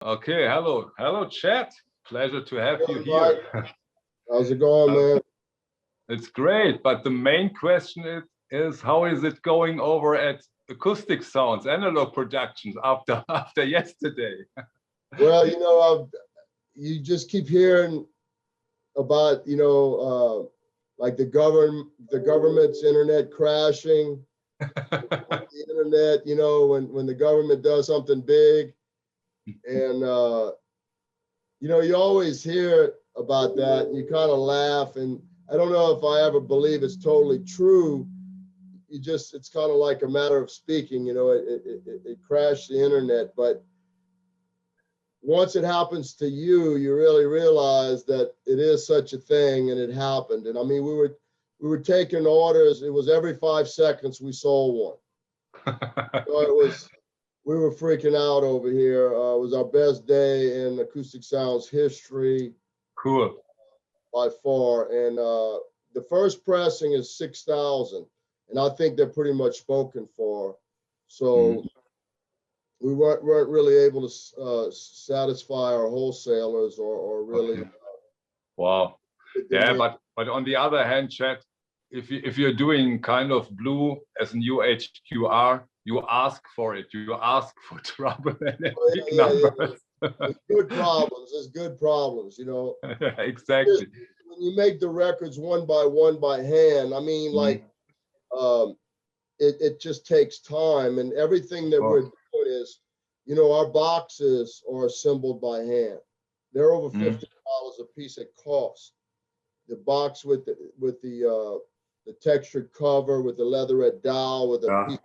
Okay, hello, chat. Pleasure to have you Mike. here. How's it going, man? It's great, but the main question is how is it going over at Acoustic Sounds, Analog Productions after yesterday? Well, you just keep hearing about, like the government's internet crashing, the internet, when the government does something big, and you always hear about that, and you kind of laugh, and I don't know if I ever believe it's totally true. It's kind of like a matter of speaking, it crashed the internet, but once it happens to you, you really realize that it is such a thing, and it happened. And I mean, we were taking orders. It was every 5 seconds we sold one. So we were freaking out over here. It was our best day in Acoustic Sounds history. Cool. By far. And the first pressing is 6,000, and I think they're pretty much spoken for. So we weren't really able to satisfy our wholesalers or really. Wow. Yeah, but on the other hand, Chad, if you're doing kind of blue as an UHQR, you ask for it. You ask for trouble and big numbers. It's good problems. It's good problems, Exactly. When you make the records one by hand, I mean, like, it just takes time, and everything that we're doing is, our boxes are assembled by hand. They're over $50 a piece at cost. The box with the textured cover, with the leatherette dowel, with a piece,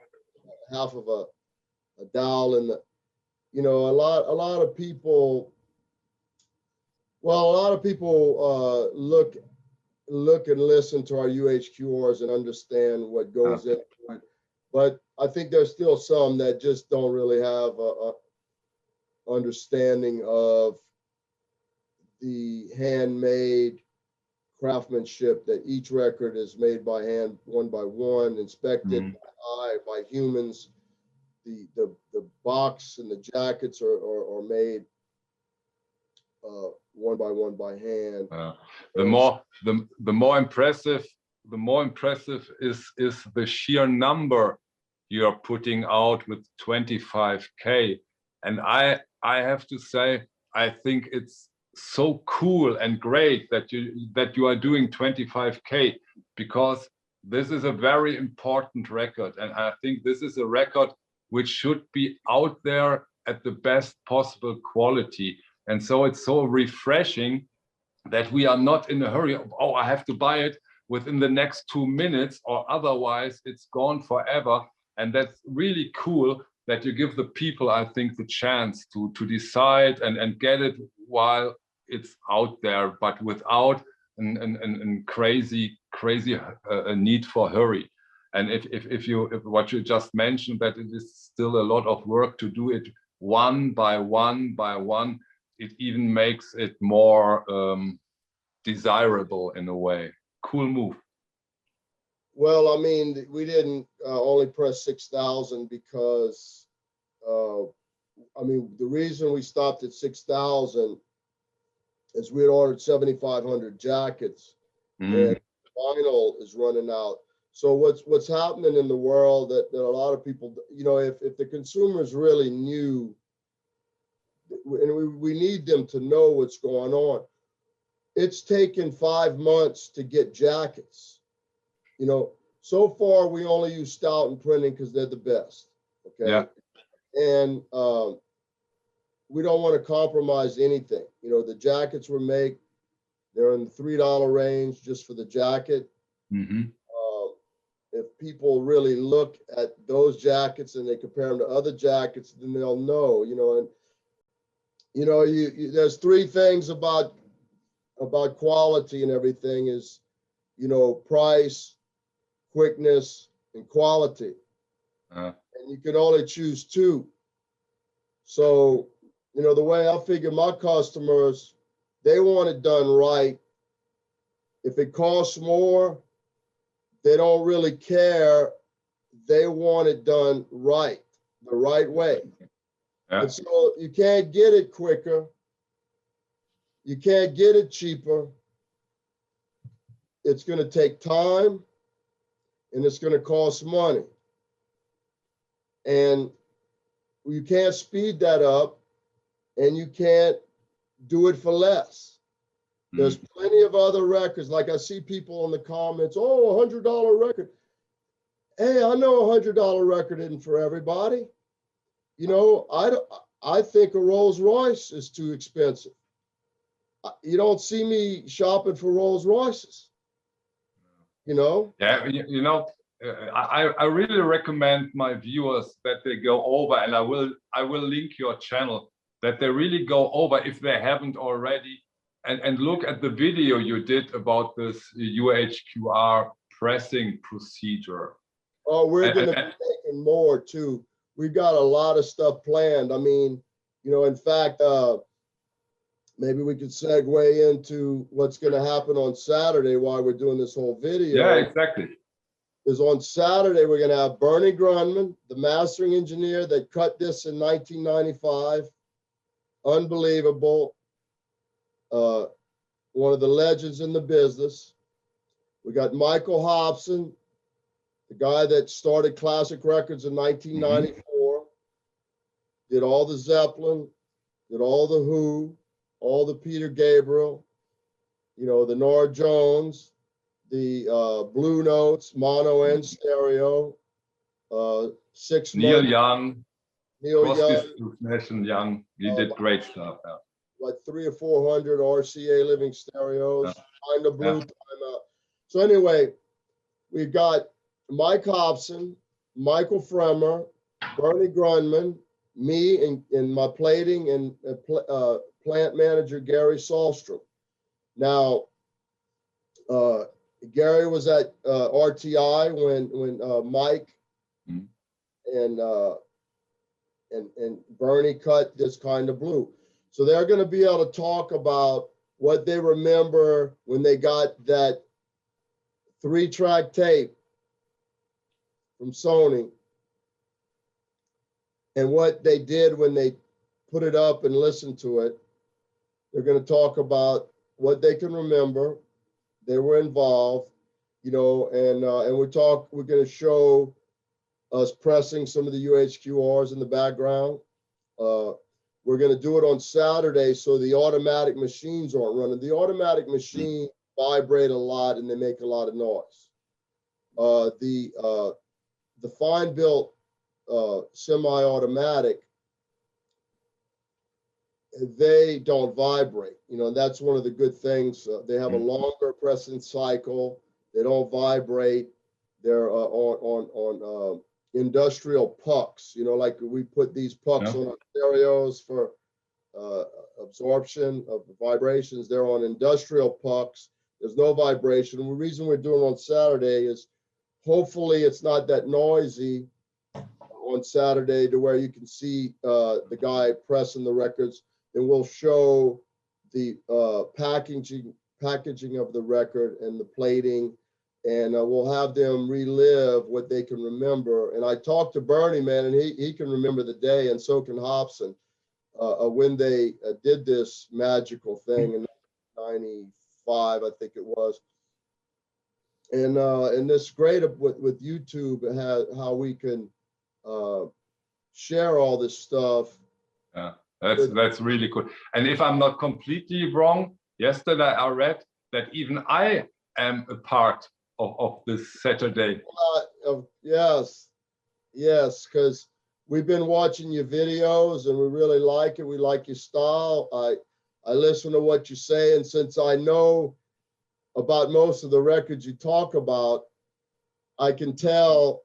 half of a dowel, and a lot of people. Well, a lot of people look and listen to our UHQRs and understand what goes into it. But I think there's still some that just don't really have a understanding of the handmade craftsmanship, that each record is made by hand, one by one, inspected by eye, by humans. The box and the jackets are made one by hand. The more impressive is the sheer number you are putting out with 25K. And I have to say, I think it's so cool and great that you are doing 25K, because this is a very important record, and I think this is a record which should be out there at the best possible quality. And so it's so refreshing that we are not in a hurry of, oh, I have to buy it within the next 2 minutes, or otherwise it's gone forever. And that's really cool that you give the people, I think, the chance to decide and get it while it's out there, but without a crazy need for hurry. And if what you just mentioned, that it is still a lot of work to do it one by one, it even makes it more desirable in a way. Cool move. Well, I mean, we didn't only press 6,000 because, I mean, the reason we stopped at 6,000 is we had ordered 7,500 jackets, and vinyl is running out. So what's happening in the world that a lot of people, if the consumers really knew, and we need them to know what's going on. It's taken 5 months to get jackets. So far we only use Stoughton Printing because they're the best. Okay. Yeah. And we don't want to compromise anything. The jackets we make, they're in the $3 range just for the jacket. If people really look at those jackets and they compare them to other jackets, then they'll know. There's 3 things about quality and everything is, price, quickness, and quality. And you can only choose 2. So, the way I figure my customers, they want it done right. If it costs more, they don't really care. They want it done right, the right way. Yeah. And so you can't get it quicker. You can't get it cheaper. It's going to take time and it's going to cost money. And you can't speed that up and you can't do it for less. There's plenty of other records. Like I see people in the comments, oh, $100 record. Hey, I know $100 record isn't for everybody. You know, I think a Rolls Royce is too expensive. You don't see me shopping for Rolls Royces, you know? Yeah, you know, I really recommend my viewers that they go over, and I will link your channel, that they really go over, if they haven't already, and look at the video you did about this UHQR pressing procedure. Oh, we're going to be taking more too. We've got a lot of stuff planned. I mean, you know, in fact, maybe we could segue into what's going to happen on Saturday while we're doing this whole video. Yeah, exactly. Is on Saturday, we're going to have Bernie Grunman, the mastering engineer that cut this in 1995. Unbelievable. One of the legends in the business. We got Michael Hobson, the guy that started Classic Records in 1994, did all the Zeppelin, did all the Who, all the Peter Gabriel, you know, the Nora Jones, the Blue Notes, mono and stereo, 6 Neil months. Young, Neil Young, he did great stuff. Yeah. Like 300 or 400 RCA living stereos, kind of blue timeout. So anyway, we've got Mike Hobson, Michael Fremer, Bernie Grunman, me, and my plating and plant manager Gary Sahlstrom. Now, Gary was at RTI when Mike and Bernie cut this kind of blue. So they're going to be able to talk about what they remember when they got that 3-track tape from Sony and what they did when they put it up and listened to it. They're going to talk about what they can remember. They were involved, you know, and we're going to show us pressing some of the UHQRs in the background. We're going to do it on Saturday so the automatic machines aren't running. The automatic machines vibrate a lot and they make a lot of noise. The fine built semi-automatic, they don't vibrate, you know, and that's one of the good things. They have a longer pressing cycle. They don't vibrate. They're on industrial pucks, you know, like we put these pucks on our stereos for absorption of vibrations. They're on industrial pucks. There's no vibration. And the reason we're doing it on Saturday is hopefully it's not that noisy on Saturday to where you can see the guy pressing the records. And we'll show the packaging of the record and the plating, and we'll have them relive what they can remember. And I talked to Bernie, man, and he can remember the day, and so can Hobson, when they did this magical thing in 95, I think it was. And this great with YouTube, how we can share all this stuff. Yeah, that's really cool. And if I'm not completely wrong, yesterday I read that even I am a part of this Saturday. Yes, because we've been watching your videos and we really like it. We like your style. I listen to what you say, and since I know about most of the records you talk about, I can tell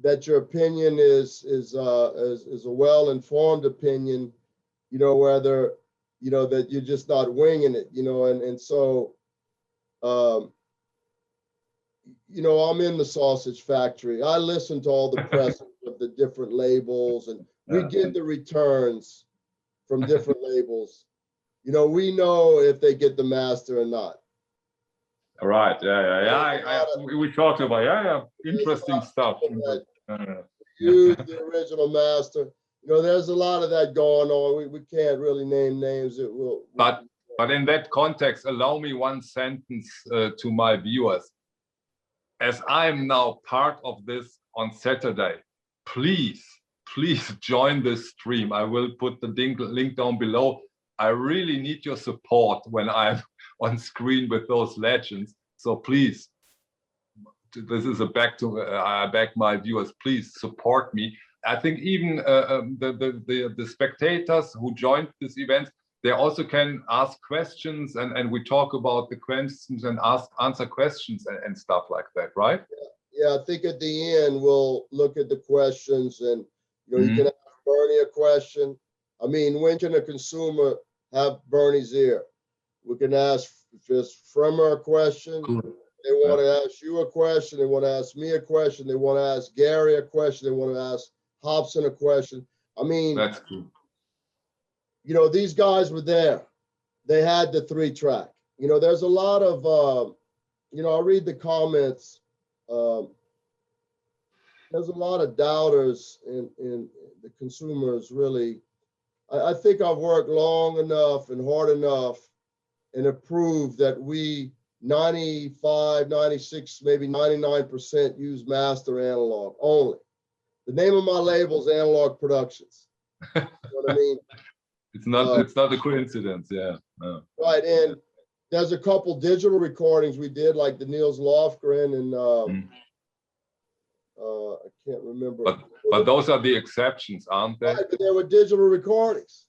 that your opinion is a well-informed opinion, you know, whether, you know, that you're just not winging it, you know, and so, you know, I'm in the sausage factory. I listen to all the press of the different labels, and we get the returns from different labels. You know, we know if they get the master or not. All right. Yeah. We talked about, interesting stuff. use the original master. You know, there's a lot of that going on. We can't really name names. It will. But in that context, allow me one sentence to my viewers. As I'm now part of this on Saturday, please join this stream. I will put the link down below. I really need your support when I'm on screen with those legends. So please, this is a back my viewers. Please support me. I think even the spectators who joined this event, they also can ask questions, and we talk about the questions and answer questions and stuff like that, right? Yeah, I think at the end we'll look at the questions, and you know, you can ask Bernie a question. I mean, when can a consumer have Bernie's ear? We can ask just from her a question. Cool. They want to ask you a question. They want to ask me a question. They want to ask Gary a question. They want to ask Hobson a question. I mean, that's true. You know, these guys were there. They had the 3-track. You know, there's a lot of, you know, I'll read the comments. There's a lot of doubters in the consumers, really. I think I've worked long enough and hard enough and have proved that we 95, 96, maybe 99% use master analog only. The name of my label is Analog Productions. You know what I mean? It's not a coincidence, yeah. No. Right, and there's a couple digital recordings we did, like the Niels Lofgren and I can't remember. But those are the exceptions, aren't they? Right, but there were digital recordings.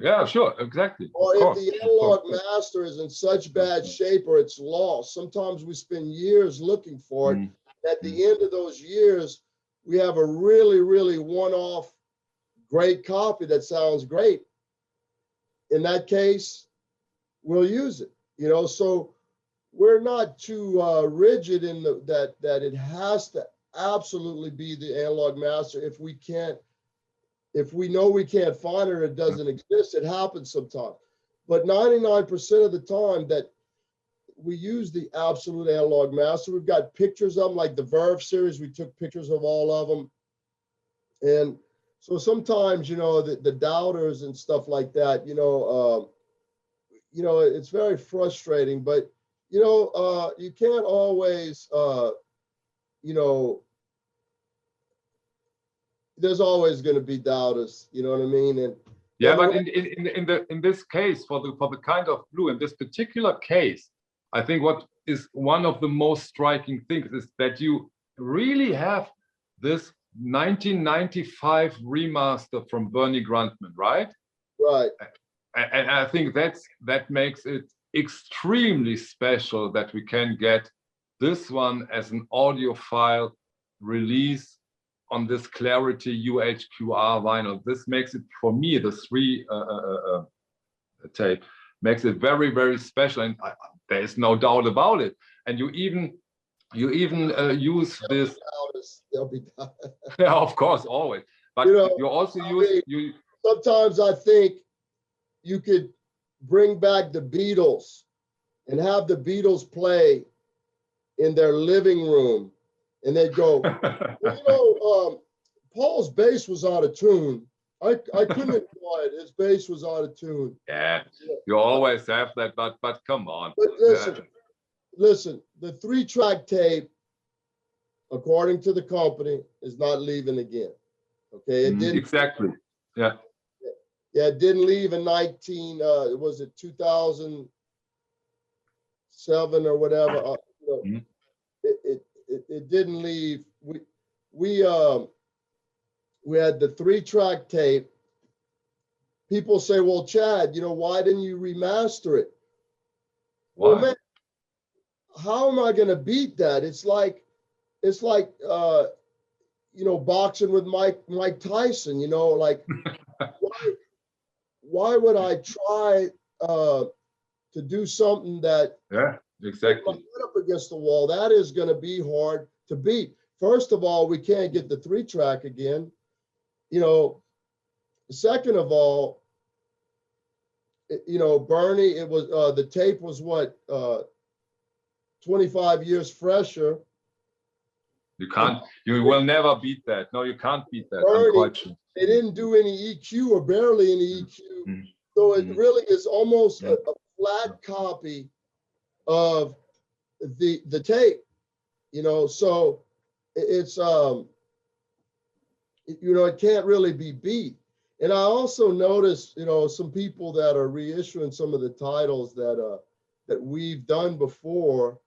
Yeah, sure, exactly. Or if the analog master is in such bad shape or it's lost, sometimes we spend years looking for it. At the end of those years, we have a really, really one-off great copy that sounds great. In that case, we'll use it. You know, so we're not too rigid in that it has to absolutely be the analog master. If we know we can't find it or it doesn't exist, it happens sometimes. But 99% of the time that we use the absolute analog master, we've got pictures of them, like the Verve series, we took pictures of all of them. And so sometimes, you know, the doubters and stuff like that, you know, it's very frustrating, but, you know, you can't always, you know, there's always going to be doubters, you know what I mean? And yeah, but in this case, for the kind of blue, in this particular case, I think what is one of the most striking things is that you really have this 1995 remaster from Bernie Grundman, right? Right. And I think that makes it extremely special that we can get this one as an audio file release on this Clarity UHQR vinyl. This makes it, for me, the 3 tape makes it very, very special, and there is no doubt about it. And you even use this. They'll be doubters. Yeah, of course, always. But you know, you also use Sometimes I think you could bring back the Beatles and have the Beatles play in their living room, and they'd go, well, you know, Paul's bass was out of tune. I couldn't enjoy it. His bass was out of tune. Yeah, you always have that, but come on. But listen, the 3-track tape, according to the company, is not leaving again. Okay, it didn't. Exactly. Yeah. Yeah, it didn't leave in 2007 or whatever. You know, it didn't leave. We had the 3-track tape. People say, well, Chad, you know, why didn't you remaster it? Why? Well, man, how am I going to beat that? It's like, you know, boxing with Mike Tyson, you know, like, why would I try to do something that, yeah, exactly, my head up against the wall? That is going to be hard to beat. First of all, we can't get the 3-track again. You know, second of all, you know, Bernie, it was the tape was what 25 years fresher. You will never beat that. No, you can't beat that. Bernie, I'm quite sure. they didn't do any EQ or barely any EQ. Mm. So it Mm. really is almost Mm. a flat copy of the tape, you know, so it's, you know, it can't really be beat. And I also noticed, you know, some people that are reissuing some of the titles that that we've done before.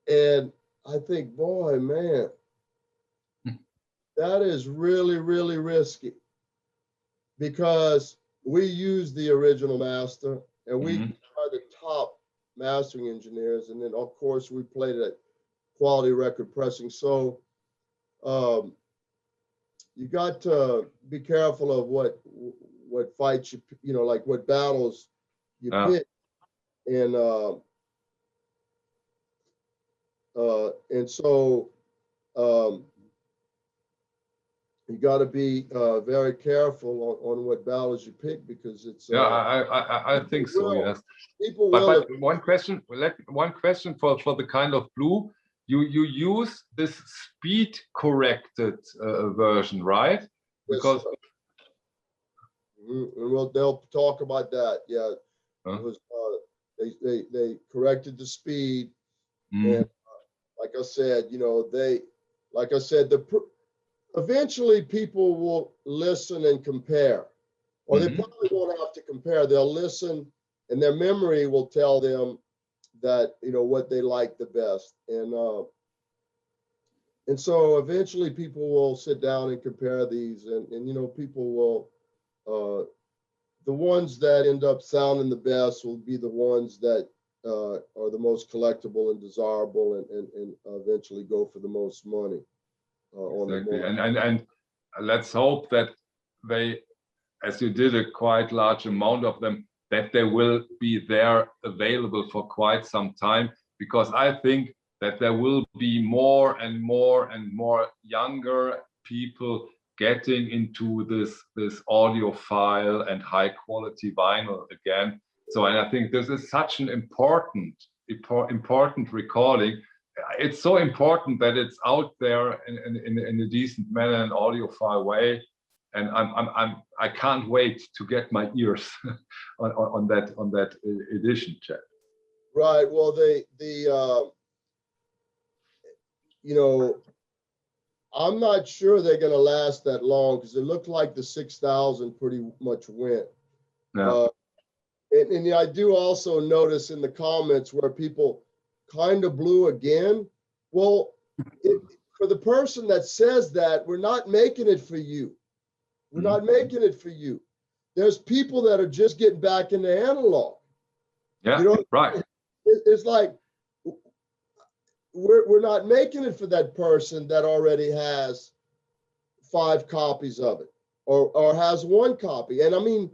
And I think, boy, man, that is really, really risky, because we use the original master and we are the top mastering engineers. And then of course we played at Quality Record Pressing. So you got to be careful of what fights you know, like what battles you pick. And so you got to be very careful on what battles you pick, because it's I think so, yes. People but will. one question for the kind of blue, you use this speed corrected version, right? Because well, they'll talk about that. Yeah, it was they corrected the speed, and like I said, you know, like I said, eventually people will listen and compare, or they probably won't have to compare. They'll listen, and their memory will tell them that, you know, what they like the best. And so eventually people will sit down and compare these, and you know, people will, the ones that end up sounding the best will be the ones that are the most collectible and desirable, and eventually go for the most money. Exactly. And let's hope that they, as you did a quite large amount of them, that they will be there available for quite some time, because I think that there will be more and more and more younger people getting into this audiophile and high quality vinyl again. So, and I think this is such an important recording. It's so important that it's out there in a decent manner, an audiophile way, and I can't wait to get my ears on that edition, Chad. Right. Well, you know, I'm not sure they're going to last that long, because it looked like the 6,000 pretty much went. Yeah. And I do also notice in the comments where people kind of blew again. Well, for the person that says that, we're not making it for you. We're not making it for you. There's people that are just getting back into analog. Yeah, you know, right. It's like, we're not making it for that person that already has 5 copies of it, or has 1 copy. And I mean,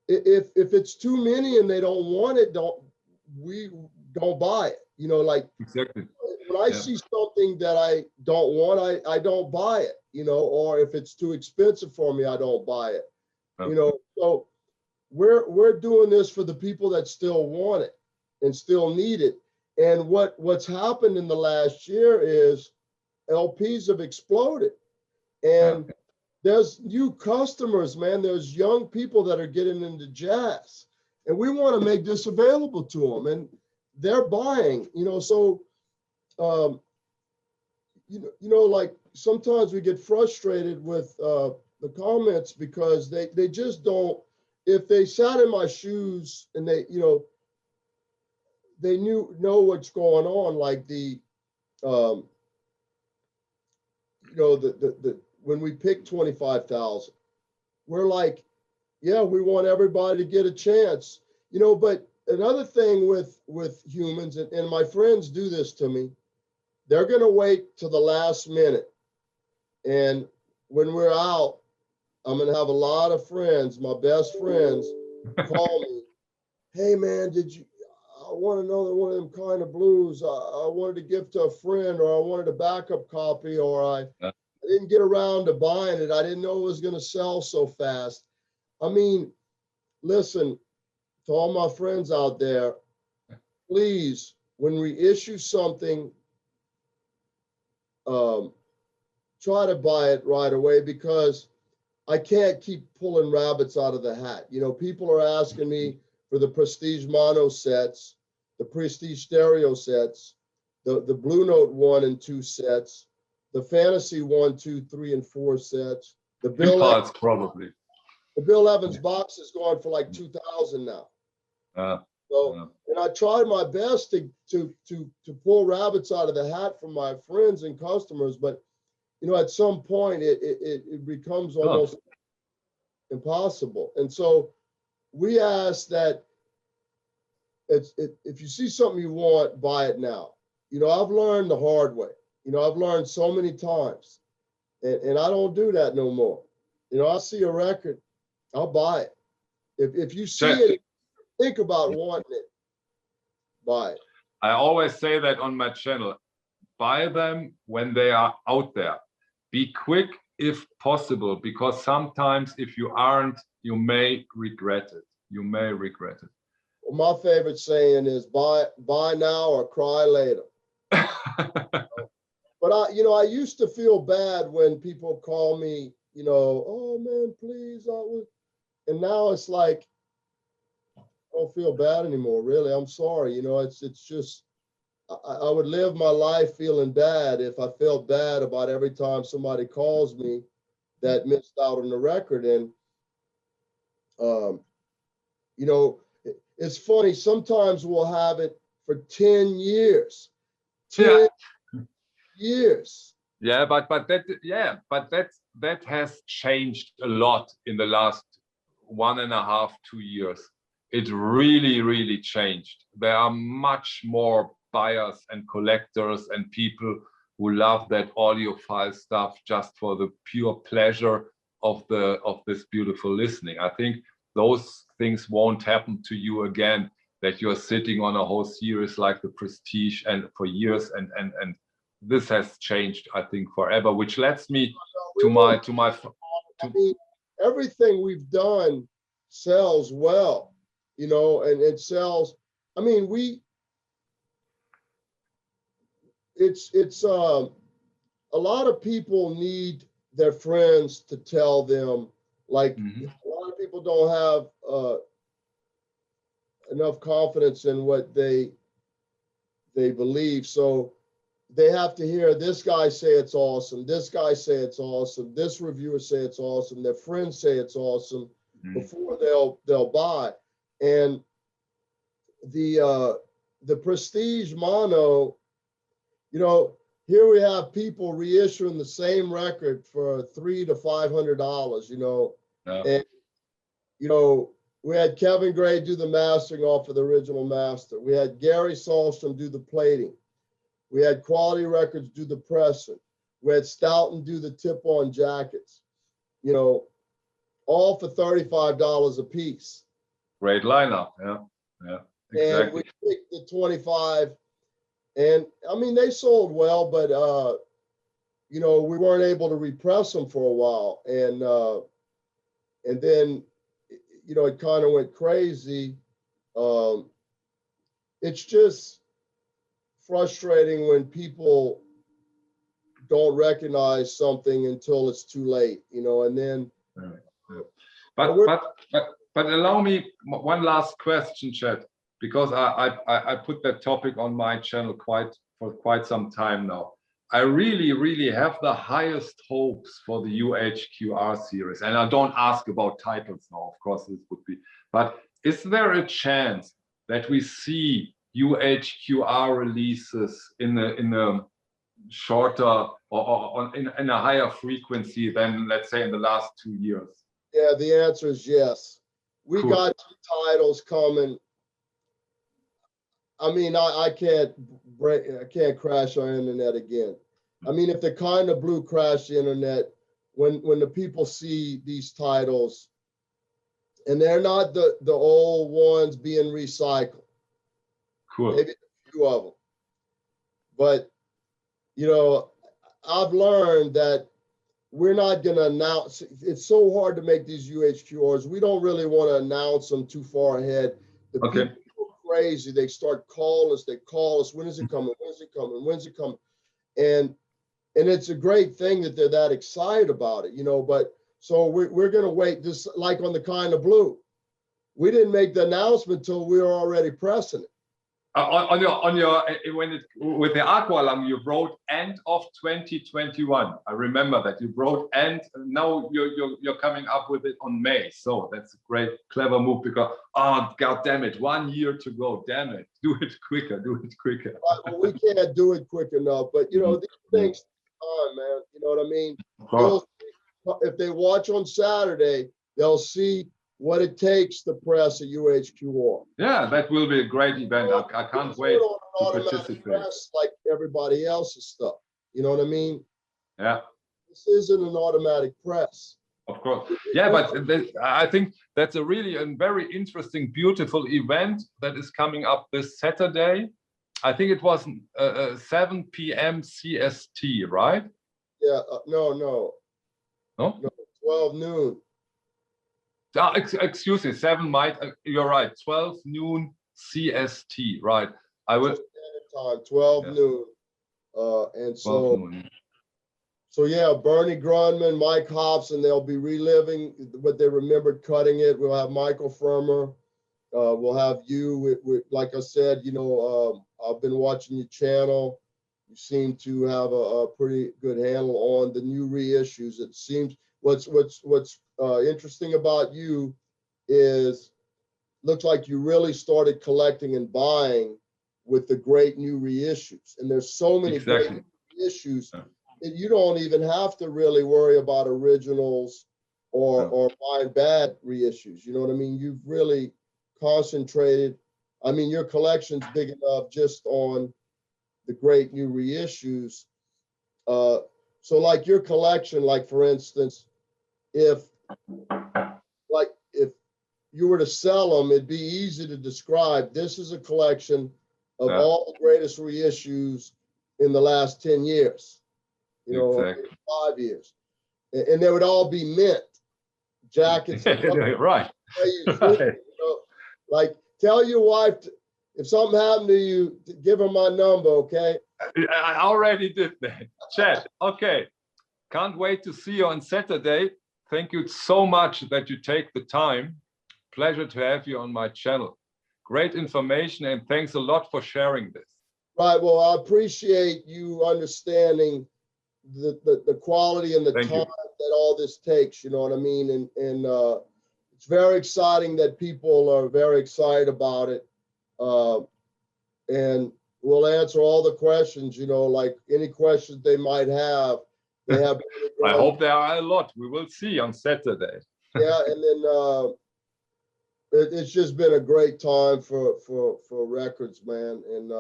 if it's too many and they don't want it, don't buy it. You know, like exactly. When I see something that I don't want, I don't buy it. You know, or if it's too expensive for me, I don't buy it. You know, so we're doing this for the people that still want it and still need it. And what's happened in the last year is LPs have exploded, and there's new customers, man. There's young people that are getting into jazz, and we want to make this available to them, and they're buying, you know. So, you know, like sometimes we get frustrated with the comments, because they just don't. If they sat in my shoes and they, you know, they know what's going on, like the you know, the when we pick 25,000, we're like, yeah, we want everybody to get a chance, you know. But another thing with humans, and my friends do this to me, they're going to wait to the last minute. And when we're out, I'm going to have a lot of friends, my best friends, call me, hey man, I want another one of them kind of blues. I wanted to give to a friend, or I wanted a backup copy, or I didn't get around to buying it. I didn't know it was going to sell so fast. I mean, listen, to all my friends out there, please, when we issue something, try to buy it right away because I can't keep pulling rabbits out of the hat. You know, people are asking me for the Prestige mono sets, the Prestige stereo sets, the Blue Note 1 and 2 sets, the Fantasy 1, 2, 3, and 4 sets. The Bill Impulse, probably. The Bill Evans box is going for like 2,000 now. And I tried my best to pull rabbits out of the hat from my friends and customers, but you know, at some point it becomes almost impossible. And so we ask that if you see something you want, buy it now. You know, I've learned the hard way. You know, I've learned so many times, and I don't do that no more. You know, I see a record, I'll buy it. If you see it, think about wanting it, buy it. I always say that on my channel. Buy them when they are out there. Be quick if possible, because sometimes if you aren't, you may regret it. You may regret it. Well, my favorite saying is buy now or cry later. But I used to feel bad when people call me, you know, oh man, please, and now it's like, I don't feel bad anymore, really. I'm sorry. You know, it's just, I would live my life feeling bad if I felt bad about every time somebody calls me that missed out on the record. And, you know, it's funny, sometimes we'll have it for 10 years. 10 years. Yeah, but that has changed a lot in the last 1.5, 2 years. It really changed. There are much more buyers and collectors and people who love that audiophile stuff just for the pure pleasure of this beautiful listening. I think those things won't happen to you again, that you're sitting on a whole series like the Prestige and for years, and this has changed, I think, forever, which lets me to my I mean, everything we've done sells well, you know, and it sells. I mean, it's a lot of people need their friends to tell them, like, a lot of people don't have enough confidence in what they believe, so they have to hear this guy say it's awesome, this guy say it's awesome, this reviewer say it's awesome, their friends say it's awesome before they'll buy. And the Prestige mono, you know, here we have people reissuing the same record for $300 to $500, you know. And you know, we had Kevin Gray do the mastering off of the original master. We had Gary Sahlstrom do the plating. We had Quality Records do the pressing. We had Stoughton do the tip-on jackets, you know, all for $35 a piece. Great lineup, yeah, exactly. And we picked the 25, and I mean, they sold well, but you know, we weren't able to repress them for a while, and then, you know, it kind of went crazy. It's just frustrating when people don't recognize something until it's too late, you know, and then. But allow me one last question, Chad, because I put that topic on my channel for quite some time now. I really have the highest hopes for the UHQR series, and I don't ask about titles now, of course this would be, but is there a chance that we see UHQR releases in a shorter or in a higher frequency than, let's say, in the last 2 years? Yeah, the answer is yes. We Cool. got 2 titles coming. I mean, I can't crash our internet again. I mean, if the kind of blue crash the internet, when the people see these titles, and they're not the old ones being recycled. Cool. Maybe a few of them. But, you know, I've learned that we're not going to announce. It's so hard to make these UHQRs. We don't really want to announce them too far ahead. The people go crazy. They start calling us. They call us. When is it coming? When is it coming? When's it coming? And and it's a great thing that they're that excited about it, you know. But so we're going to wait, just like on the Kind of Blue. We didn't make the announcement till we were already pressing it. On your with the aqua lung, you wrote end of 2021. I remember that you wrote end. Now you're coming up with it on May. So that's a great, clever move, because oh god damn it, 1 year to go. Damn it, do it quicker, do it quicker. Well, we can't do it quick enough, but you know, these things take time, man. You know what I mean? If they watch on Saturday, they'll see what it takes to press a UHQR. Yeah, that will be a great event. I can't wait to participate. Press like everybody else's stuff. You know what I mean? Yeah. This isn't an automatic press. Of course. Yeah, but I think that's a really a very interesting, beautiful event that is coming up this Saturday. I think it was 7 p.m. CST, right? Yeah, no, 12 noon. Excuse me, 7 might, you're right, 12 noon CST, right? I will. Time, 12 noon. And so, noon. So yeah, Bernie Grunman, Mike Hobson, they'll be reliving what they remembered cutting it. We'll have Michael Firmer. We'll have you. Like I said, you know, I've been watching your channel. You seem to have a pretty good handle on the new reissues. It seems what's interesting about you is looks like you really started collecting and buying with the great new reissues. And there's so many great reissues that you don't even have to really worry about originals or buying bad reissues. You know what I mean? You've really concentrated. I mean, your collection's big enough just on the great new reissues. So like your collection, like for instance, if you were to sell them, it'd be easy to describe. This is a collection of all the greatest reissues in the last 10 years, you know, 5 years. And they would all be mint jackets. Right. You know, like tell your wife, if something happened to you, give her my number, okay? I already did that. Chat. Okay. Can't wait to see you on Saturday. Thank you so much that you take the time. Pleasure to have you on my channel. Great information, and thanks a lot for sharing this. Right. Well, I appreciate you understanding the quality and the time that all this takes. You know what I mean? And it's very exciting that people are very excited about it. And we'll answer all the questions, you know, like any questions they might have. They have. I hope there are a lot. We will see on Saturday. Yeah, and then it's just been a great time for records, man. And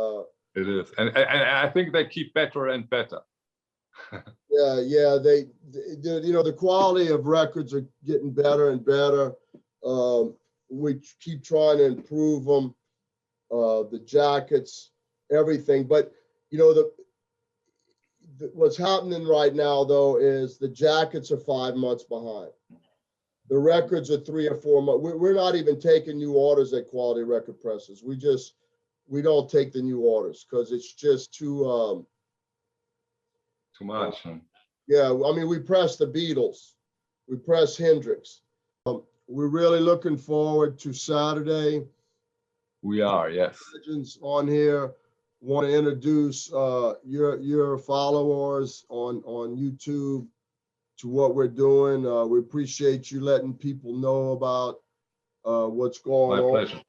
it is, and I think they keep better and better. yeah, they you know, the quality of records are getting better and better. We keep trying to improve them, the jackets, everything. But you know, what's happening right now though is the jackets are 5 months behind. The records are 3 or 4 months. We're not even taking new orders at Quality Record Presses. We don't take the new orders because it's just too much. Yeah, I mean, we press the Beatles, we press Hendrix. We're really looking forward to Saturday. We are, yes. Legends on here. Want to introduce your followers on YouTube to what we're doing. We appreciate you letting people know about what's going on. My pleasure.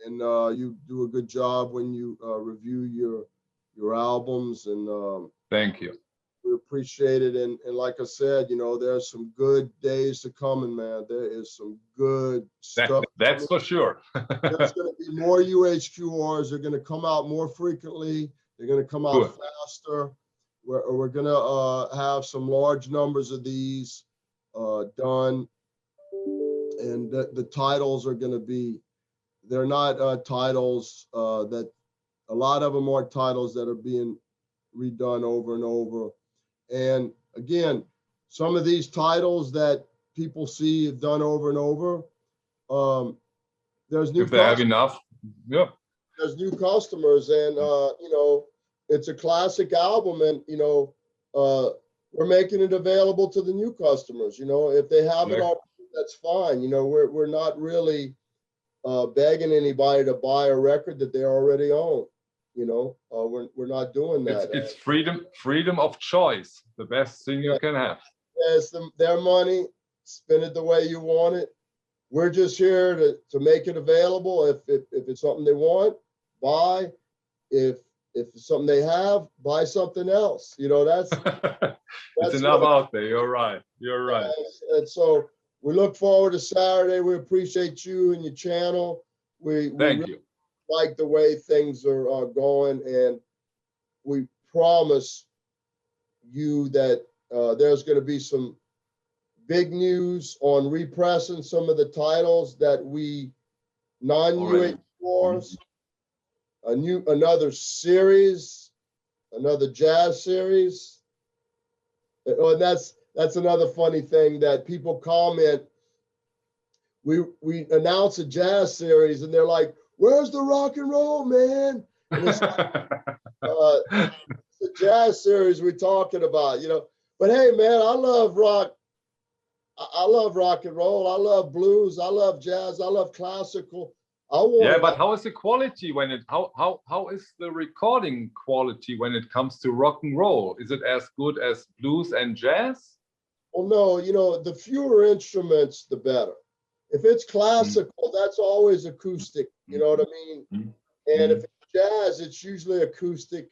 And you do a good job when you review your albums. And thank you. We appreciate it. And like I said, you know, there's some good days to coming, man. There is some good stuff. That's for sure. There's going to be more UHQRs. They're going to come out more frequently. They're going to come out faster. We're going to have some large numbers of these done. And the titles are going to be, they're not titles that, a lot of them are titles that are being redone over and over. And again, some of these titles that people see done over and over, there's new, if they have enough, yeah, there's new customers, and you know, it's a classic album, and you know, we're making it available to the new customers. You know, if they have it already, that's fine. You know, we're not really begging anybody to buy a record that they already own. You know, we're not doing that. It's freedom of choice, the best thing you can have. Yeah, it's their money. Spend it the way you want it. We're just here to make it available. If it's something they want, buy. If it's something they have, buy something else. You know, that's it's enough out there. You're right. You're right. And so we look forward to Saturday. We appreciate you and your channel. We Thank you. like the way things are going, and we promise you that there's going to be some big news on repressing some of the titles that we non-UHQRs, another series, another jazz series. Oh, and that's another funny thing that people comment. We announce a jazz series and they're like, "Where's the rock and roll, man?" And it's like, the jazz series we're talking about, you know. But hey, man, I love rock. I love rock and roll. I love blues. I love jazz. I love classical. Yeah, but how is the quality when it? How is the recording quality when it comes to rock and roll? Is it as good as blues and jazz? Well, no. You know, the fewer instruments, the better. If it's classical, that's always acoustic. You know what I mean? And if it's jazz, it's usually acoustic.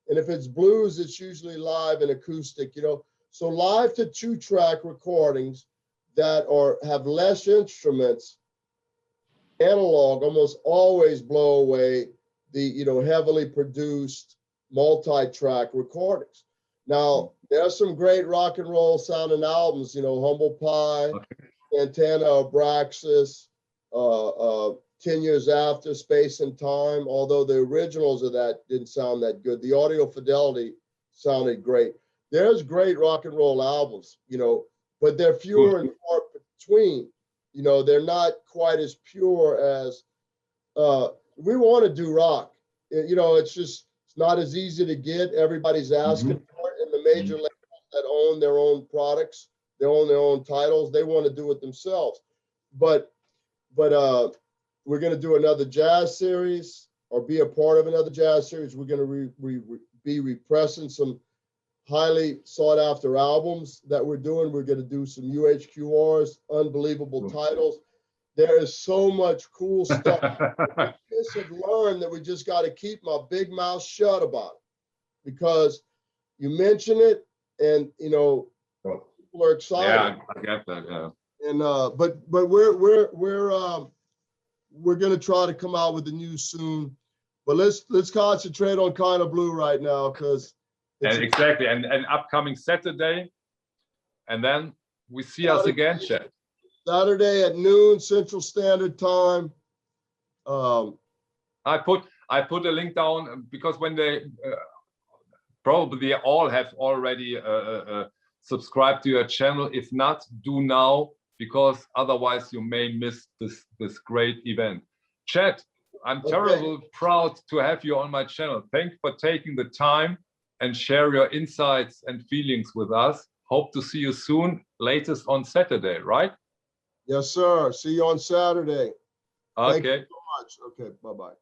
And if it's blues, it's usually live and acoustic. You know, so live to 2-track recordings that have less instruments, analog almost always blow away the, you know, heavily produced multi-track recordings. Now, there's some great rock and roll sounding albums, you know, Humble Pie, Santana, Abraxas, 10 Years After, Space and Time, although the originals of that didn't sound that good. The audio fidelity sounded great. There's great rock and roll albums, you know, but they're fewer and far between. You know, they're not quite as pure as we want to do rock. You know, it's not as easy to get. Everybody's asking for it, and the major labels that own their own products, they own their own titles, they want to do it themselves. But we're going to do another jazz series, or be a part of another jazz series. We're going to be repressing some highly sought after albums that we're doing. We're going to do some UHQRs, unbelievable titles. There is so much cool stuff. I just have learned that we just got to keep my big mouth shut about it, because you mention it and, you know, people are excited. Yeah, I get that. Yeah. And but we're going to try to come out with the news soon. But let's concentrate on Kind of Blue right now, because exactly, and upcoming Saturday, and then we see us again, Chad. Saturday at noon Central Standard Time. I put a link down, because when they probably all have already subscribed to your channel. If not, do now, because otherwise you may miss this great event. Chad, I'm terribly proud to have you on my channel. Thanks for taking the time and share your insights and feelings with us. Hope to see you soon, latest on Saturday, right? Yes, sir. See you on Saturday. Okay. Thank you so much. Okay, bye-bye.